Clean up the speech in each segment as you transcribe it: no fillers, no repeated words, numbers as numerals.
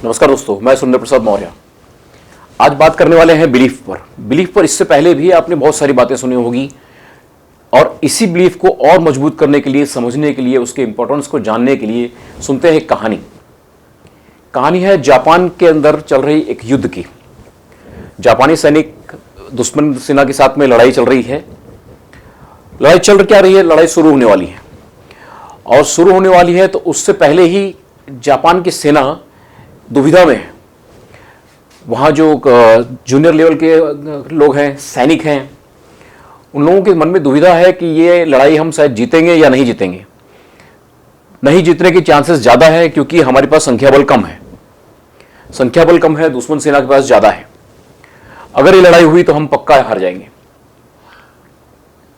नमस्कार दोस्तों, मैं सुरेंद्र प्रसाद मौर्य। आज बात करने वाले हैं बिलीफ पर। बिलीफ पर इससे पहले भी आपने बहुत सारी बातें सुनी होगी और इसी बिलीफ को और मजबूत करने के लिए, समझने के लिए, उसके इंपॉर्टेंस को जानने के लिए सुनते हैं एक कहानी। कहानी है जापान के अंदर चल रही एक युद्ध की। जापानी सैनिक दुश्मन सेना के साथ में लड़ाई चल रही है। लड़ाई चल क्या रही है, लड़ाई शुरू होने वाली है और शुरू होने वाली है तो उससे पहले ही जापान की सेना दुविधा में है। वहाँ जो जूनियर लेवल के लोग हैं, सैनिक हैं, उन लोगों के मन में दुविधा है कि ये लड़ाई हम शायद जीतेंगे या नहीं जीतेंगे। नहीं जीतने की चांसेस ज़्यादा है क्योंकि हमारे पास संख्या बल कम है। संख्या बल कम है, दुश्मन सेना के पास ज़्यादा है। अगर ये लड़ाई हुई तो हम पक्का हार जाएंगे।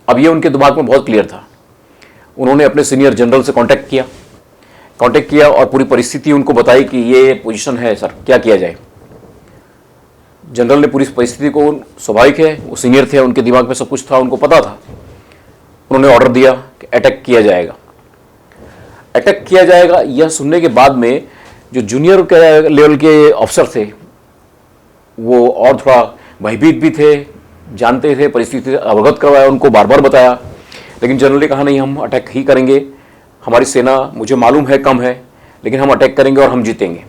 अब ये उनके दिमाग में बहुत क्लियर था। उन्होंने अपने सीनियर जनरल से कांटेक्ट किया और पूरी परिस्थिति उनको बताई कि ये पोजीशन है सर, क्या किया जाए। जनरल ने पूरी परिस्थिति को, स्वाभाविक है वो सीनियर थे, उनके दिमाग में सब कुछ था, उनको पता था। उन्होंने ऑर्डर दिया कि अटैक किया जाएगा। अटैक किया जाएगा यह सुनने के बाद में जो जूनियर के लेवल के अफसर थे वो और थोड़ा भयभीत भी थे, जानते थे, परिस्थिति से अवगत करवाया, उनको बार बार बताया। लेकिन जनरल ने कहा नहीं, हम अटैक ही करेंगे। हमारी सेना मुझे मालूम है कम है, लेकिन हम अटैक करेंगे और हम जीतेंगे।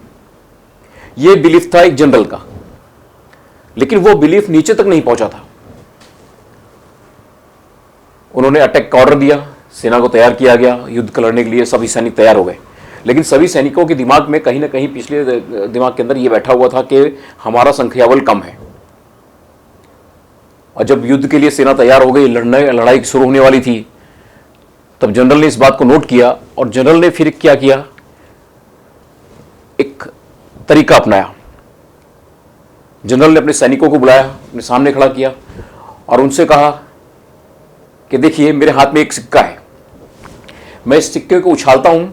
ये बिलीफ था एक जनरल का, लेकिन वो बिलीफ नीचे तक नहीं पहुंचा था। उन्होंने अटैक का ऑर्डर दिया, सेना को तैयार किया गया, युद्ध लड़ने के लिए सभी सैनिक तैयार हो गए। लेकिन सभी सैनिकों के दिमाग में कहीं ना कहीं, पिछले दिमाग के अंदर ये बैठा हुआ था कि हमारा संख्याबल कम है। और जब युद्ध के लिए सेना तैयार हो गई, लड़ाई शुरू होने वाली थी, तब जनरल ने इस बात को नोट किया और जनरल ने फिर क्या किया, एक तरीका अपनाया। जनरल ने अपने सैनिकों को बुलाया, अपने सामने खड़ा किया और उनसे कहा कि देखिए, मेरे हाथ में एक सिक्का है, मैं इस सिक्के को उछालता हूं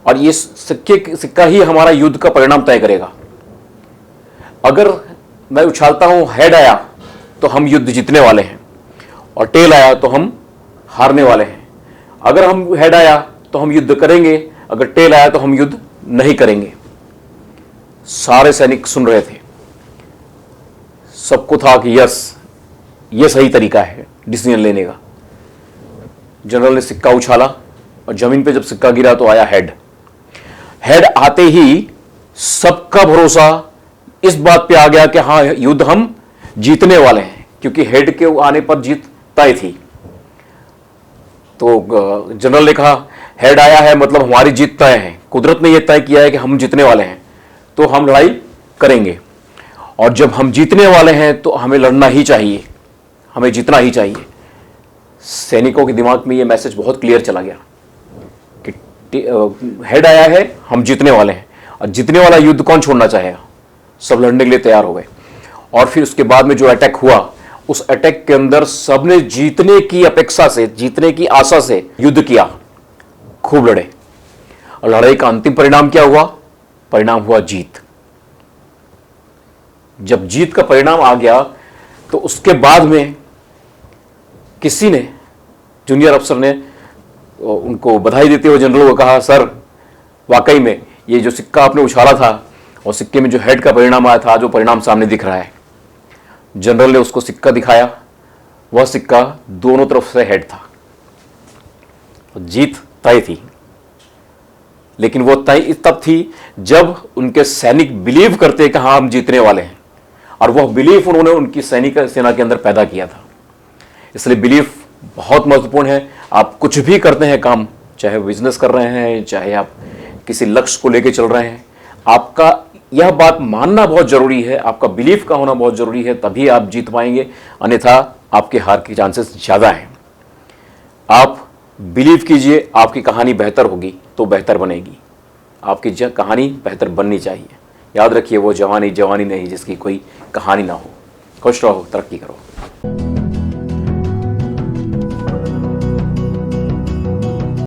और ये सिक्का ही हमारा युद्ध का परिणाम तय करेगा। अगर मैं उछालता हूं, हेड आया तो हम युद्ध जीतने वाले हैं और टेल आया तो हम हारने वाले हैं। अगर हम हेड आया तो हम युद्ध करेंगे, अगर टेल आया तो हम युद्ध नहीं करेंगे। सारे सैनिक सुन रहे थे। सबको था कि यस, ये सही तरीका है डिसीजन लेने का। जनरल ने सिक्का उछाला और जमीन पे जब सिक्का गिरा तो आया हेड। हेड आते ही सबका भरोसा इस बात पे आ गया कि हाँ, युद्ध हम जीतने वाले हैं, क्योंकि हेड के आने पर जीत तय थी। तो जनरल ने कहा, हेड आया है मतलब हमारी जीत तय है। कुदरत ने यह तय किया है कि हम जीतने वाले हैं, तो हम लड़ाई करेंगे। और जब हम जीतने वाले हैं तो हमें लड़ना ही चाहिए, हमें जीतना ही चाहिए। सैनिकों के दिमाग में यह मैसेज बहुत क्लियर चला गया कि हेड आया है, हम जीतने वाले हैं, और जीतने वाला युद्ध कौन छोड़ना चाहेगा। सब लड़ने के लिए तैयार हो गए। और फिर उसके बाद में जो अटैक हुआ, उस अटैक के अंदर सबने जीतने की अपेक्षा से, जीतने की आशा से युद्ध किया, खूब लड़े। और लड़ाई का अंतिम परिणाम क्या हुआ? परिणाम हुआ जीत। जब जीत का परिणाम आ गया तो उसके बाद में किसी ने, जूनियर अफसर ने उनको बधाई देते हुए जनरल को कहा, सर वाकई में ये जो सिक्का आपने उछाला था और सिक्के में जो हेड का परिणाम आया था, जो परिणाम सामने दिख रहा है। जनरल ने उसको सिक्का दिखाया। वह सिक्का दोनों तरफ से हेड था। जीत तय थी, लेकिन वो तय तब थी जब उनके सैनिक बिलीव करते कि हाँ, हम जीतने वाले हैं। और वह बिलीफ उन्होंने उनकी सैनिक सेना के अंदर पैदा किया था। इसलिए बिलीफ बहुत महत्वपूर्ण है। आप कुछ भी करते हैं काम, चाहे बिजनेस कर रहे हैं, चाहे आप किसी लक्ष्य को लेकर चल रहे हैं, आपका यह बात मानना बहुत जरूरी है, आपका बिलीफ का होना बहुत जरूरी है, तभी आप जीत पाएंगे। अन्यथा आपके हार के चांसेस ज़्यादा हैं। आप बिलीव कीजिए, आपकी कहानी बेहतर होगी तो बेहतर बनेगी। आपकी कहानी बेहतर बननी चाहिए। याद रखिए, वो जवानी जवानी नहीं जिसकी कोई कहानी ना हो। खुश रहो, तरक्की करो।